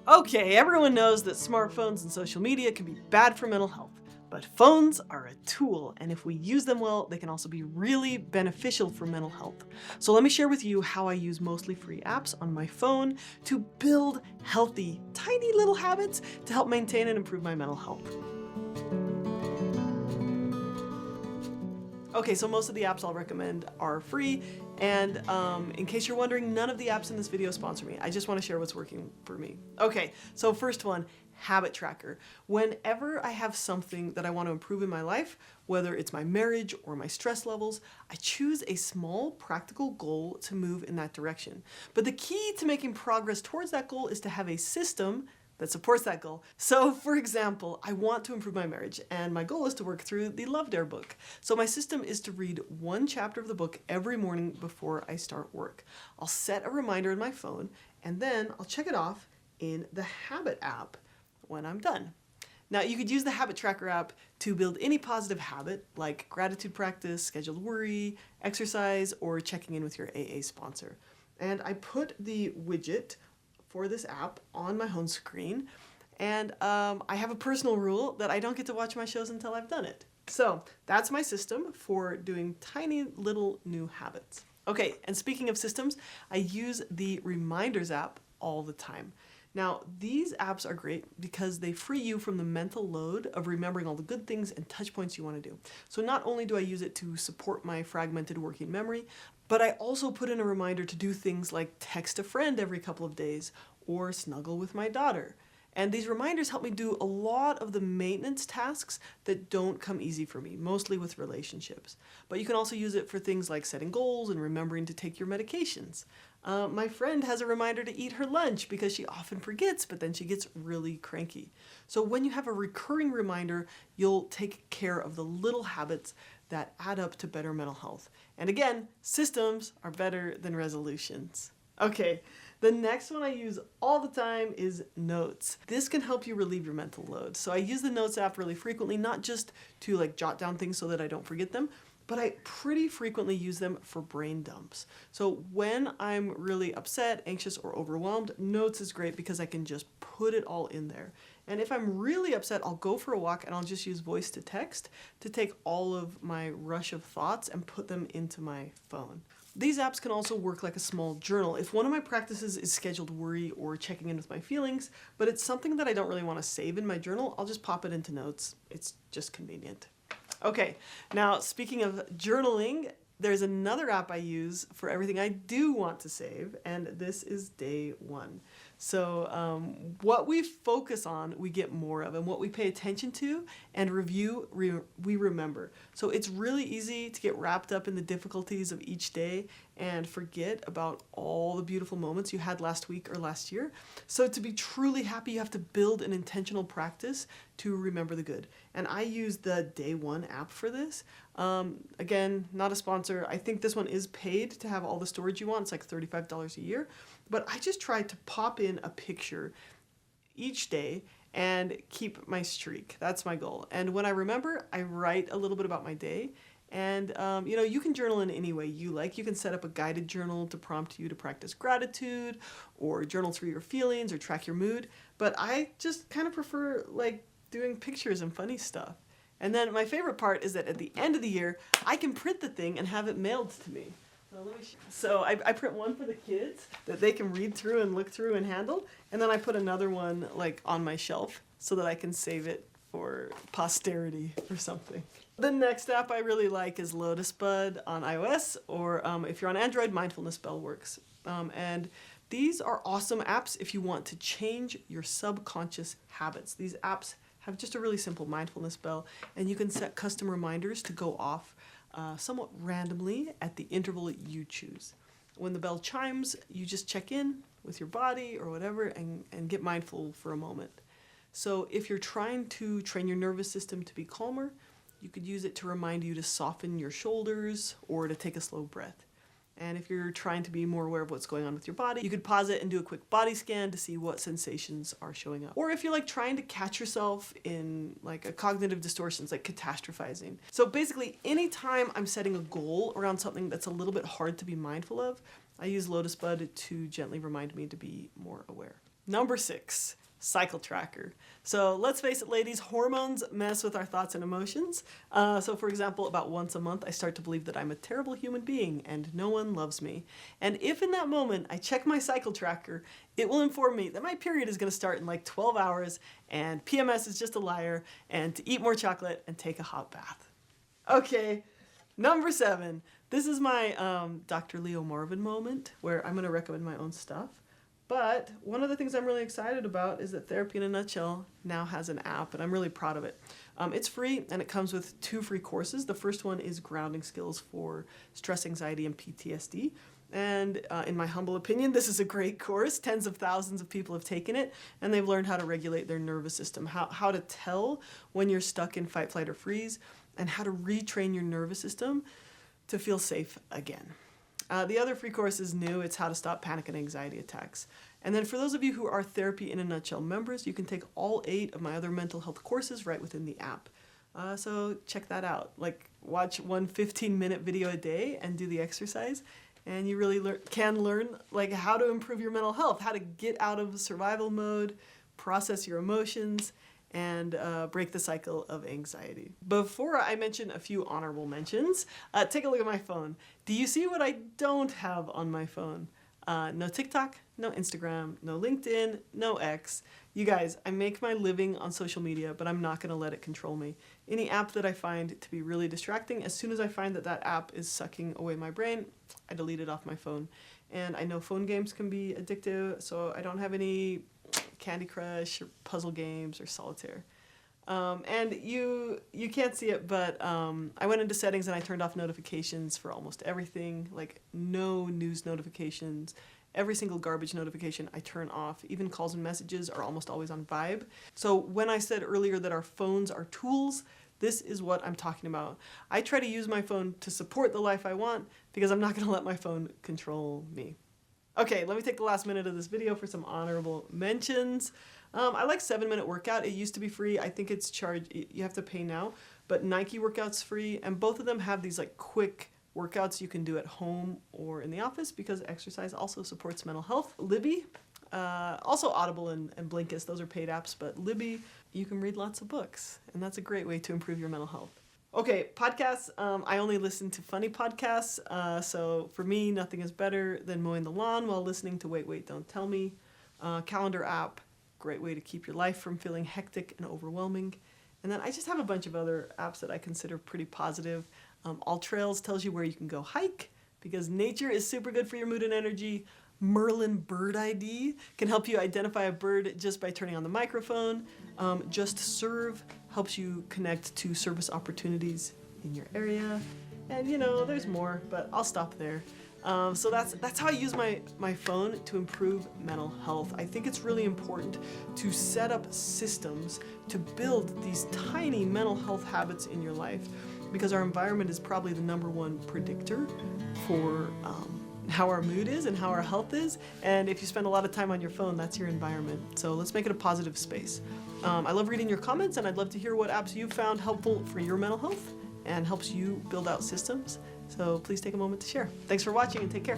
Okay, everyone knows that smartphones and social media can be bad for mental health, but phones are a tool, and if we use them well, they can also be really beneficial for mental health. So let me share with you how I use mostly free apps on my phone to build healthy, tiny little habits to help maintain and improve my mental health. Okay, so most of the apps I'll recommend are free, and in case you're wondering, none of the apps in this video sponsor me. I just want to share what's working for me. Okay, so first one, habit tracker. Whenever I have something that I want to improve in my life, whether it's my marriage or my stress levels, I choose a small practical goal to move in that direction. But the key to making progress towards that goal is to have a system that supports that goal. So for example, I want to improve my marriage and my goal is to work through the Love Dare book. So my system is to read one chapter of the book every morning before I start work. I'll set a reminder in my phone and then I'll check it off in the Habit app when I'm done. Now you could use the Habit Tracker app to build any positive habit like gratitude practice, scheduled worry, exercise, or checking in with your AA sponsor. And I put the widget for this app on my home screen, and I have a personal rule that I don't get to watch my shows until I've done it. So that's my system for doing tiny little new habits. Okay, and speaking of systems, I use the Reminders app all the time. Now, these apps are great because they free you from the mental load of remembering all the good things and touch points you want to do. So not only do I use it to support my fragmented working memory, but I also put in a reminder to do things like text a friend every couple of days or snuggle with my daughter. And these reminders help me do a lot of the maintenance tasks that don't come easy for me, mostly with relationships. But you can also use it for things like setting goals and remembering to take your medications. My friend has a reminder to eat her lunch because she often forgets, but then she gets really cranky. So when you have a recurring reminder, you'll take care of the little habits that add up to better mental health. And again, systems are better than resolutions. Okay, the next one I use all the time is Notes. This can help you relieve your mental load. So I use the Notes app really frequently, not just to like jot down things so that I don't forget them, but I pretty frequently use them for brain dumps. So when I'm really upset, anxious, or overwhelmed, Notes is great because I can just put it all in there. And if I'm really upset, I'll go for a walk and I'll just use voice to text to take all of my rush of thoughts and put them into my phone. These apps can also work like a small journal. If one of my practices is scheduled worry or checking in with my feelings, but it's something that I don't really want to save in my journal, I'll just pop it into Notes. It's just convenient. Okay, now speaking of journaling, there's another app I use for everything I do want to save, and this is Day One. So what we focus on, we get more of, and what we pay attention to and review, we remember. So it's really easy to get wrapped up in the difficulties of each day and forget about all the beautiful moments you had last week or last year. So to be truly happy, you have to build an intentional practice to remember the good. And I use the Day One app for this. Again, not a sponsor. I think this one is paid to have all the storage you want. It's like $35 a year. But I just try to pop in a picture each day and keep my streak. That's my goal. And when I remember, I write a little bit about my day. And you can journal in any way you like. You can set up a guided journal to prompt you to practice gratitude, or journal through your feelings, or track your mood. But I just kind of prefer like doing pictures and funny stuff. And then my favorite part is that at the end of the year, I can print the thing and have it mailed to me. So I print one for the kids that they can read through and look through and handle. And then I put another one like on my shelf so that I can save it for posterity or something. The next app I really like is Lotus Bud on iOS, or if you're on Android, Mindfulness Bell works. And these are awesome apps if you want to change your subconscious habits. These apps have just a really simple mindfulness bell, and you can set custom reminders to go off somewhat randomly at the interval you choose. When the bell chimes, you just check in with your body or whatever and get mindful for a moment. So if you're trying to train your nervous system to be calmer, you could use it to remind you to soften your shoulders or to take a slow breath. And if you're trying to be more aware of what's going on with your body, you could pause it and do a quick body scan to see what sensations are showing up. Or if you're like trying to catch yourself in like a cognitive distortions, like catastrophizing. So basically, anytime I'm setting a goal around something that's a little bit hard to be mindful of, I use Lotus Bud to gently remind me to be more aware. Number 6, cycle tracker. So let's face it, ladies, hormones mess with our thoughts and emotions. So for example, about once a month, I start to believe that I'm a terrible human being and no one loves me. And if in that moment I check my cycle tracker, it will inform me that my period is going to start in like 12 hours and PMS is just a liar and to eat more chocolate and take a hot bath. Okay, number 7. This is my Dr. Leo Marvin moment where I'm going to recommend my own stuff. But one of the things I'm really excited about is that Therapy in a Nutshell now has an app, and I'm really proud of it. It's free, and it comes with 2 free courses. The first one is Grounding Skills for Stress, Anxiety, and PTSD. And in my humble opinion, this is a great course. Tens of thousands of people have taken it, and they've learned how to regulate their nervous system, how to tell when you're stuck in fight, flight, or freeze, and how to retrain your nervous system to feel safe again. The other free course is new. It's How to Stop Panic and Anxiety Attacks. And then for those of you who are Therapy in a Nutshell members, you can take all 8 of my other mental health courses right within the app. So check that out. Like, watch one 15-minute video a day and do the exercise, and you really can learn like how to improve your mental health, how to get out of survival mode, process your emotions, and break the cycle of anxiety. Before I mention a few honorable mentions, take a look at my phone. Do you see what I don't have on my phone? No TikTok, no Instagram, no LinkedIn, no X. You guys, I make my living on social media, but I'm not gonna let it control me. Any app that I find to be really distracting, as soon as I find that that app is sucking away my brain, I delete it off my phone. And I know phone games can be addictive, so I don't have any Candy Crush or puzzle games or solitaire. And you can't see it, but I went into settings and I turned off notifications for almost everything, like no news notifications. Every single garbage notification I turn off. Even calls and messages are almost always on vibe. So when I said earlier that our phones are tools, this is what I'm talking about. I try to use my phone to support the life I want because I'm not gonna let my phone control me. Okay, let me take the last minute of this video for some honorable mentions. I like 7-Minute Workout. It used to be free. I think it's charged, you have to pay now, but Nike Workout's free, and both of them have these like quick workouts you can do at home or in the office because exercise also supports mental health. Libby, also Audible and Blinkist, those are paid apps, but Libby, you can read lots of books, and that's a great way to improve your mental health. Okay, podcasts, I only listen to funny podcasts, so for me, nothing is better than mowing the lawn while listening to Wait, Wait, Don't Tell Me. Calendar app, great way to keep your life from feeling hectic and overwhelming. And then I just have a bunch of other apps that I consider pretty positive. All Trails tells you where you can go hike because nature is super good for your mood and energy. Merlin Bird ID can help you identify a bird just by turning on the microphone. Just Serve helps you connect to service opportunities in your area. And you know, there's more, but I'll stop there. So that's how I use my phone to improve mental health. I think it's really important to set up systems to build these tiny mental health habits in your life because our environment is probably the #1 predictor for how our mood is and how our health is. And if you spend a lot of time on your phone, that's your environment. So let's make it a positive space. I love reading your comments, and I'd love to hear what apps you've found helpful for your mental health and helps you build out systems. So please take a moment to share. Thanks for watching and take care.